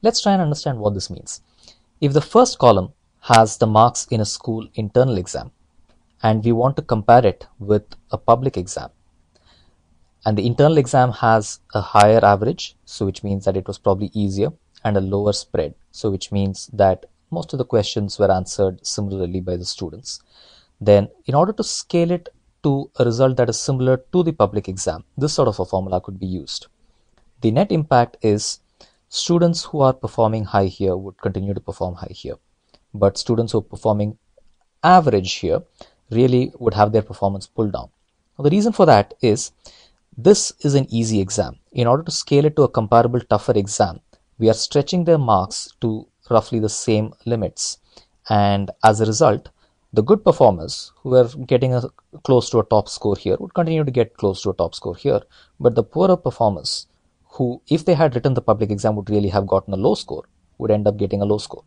Let's try and understand what this means. If the first column has the marks in a school internal exam and we want to compare it with a public exam, and the internal exam has a higher average, so which means that it was probably easier, and a lower spread, so which means that most of the questions were answered similarly by the students, then in order to scale it to a result that is similar to the public exam, this sort of a formula could be used. The net impact is students who are performing high here would continue to perform high here, but students who are performing average here really would have their performance pulled down. Now, the reason for that is this is an easy exam. In order to scale it to a comparable tougher exam, we are stretching their marks to roughly the same limits, and as a result, the good performers who are getting close to a top score here would continue to get close to a top score here, but the poorer performers who, if they had written the public exam, would really have gotten a low score, would end up getting a low score.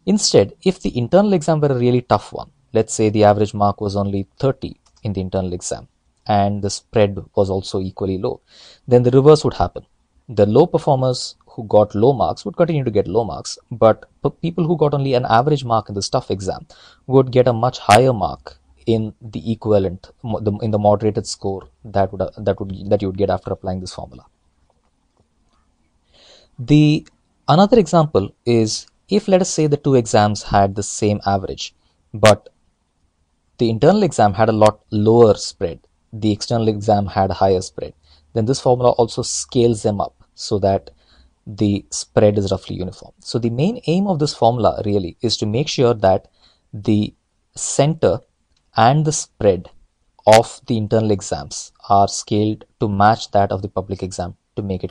Instead, if the internal exam were a really tough one, let's say the average mark was only 30 in the internal exam, and the spread was also equally low, then the reverse would happen. The low performers who got low marks would continue to get low marks, but people who got only an average mark in this tough exam would get a much higher mark in the equivalent, in the moderated score that you would get after applying this formula. Another example is if, let us say, the two exams had the same average, but the internal exam had a lot lower spread, the external exam had a higher spread, then this formula also scales them up so that the spread is roughly uniform. So the main aim of this formula really is to make sure that the center and the spread of the internal exams are scaled to match that of the public exam to make it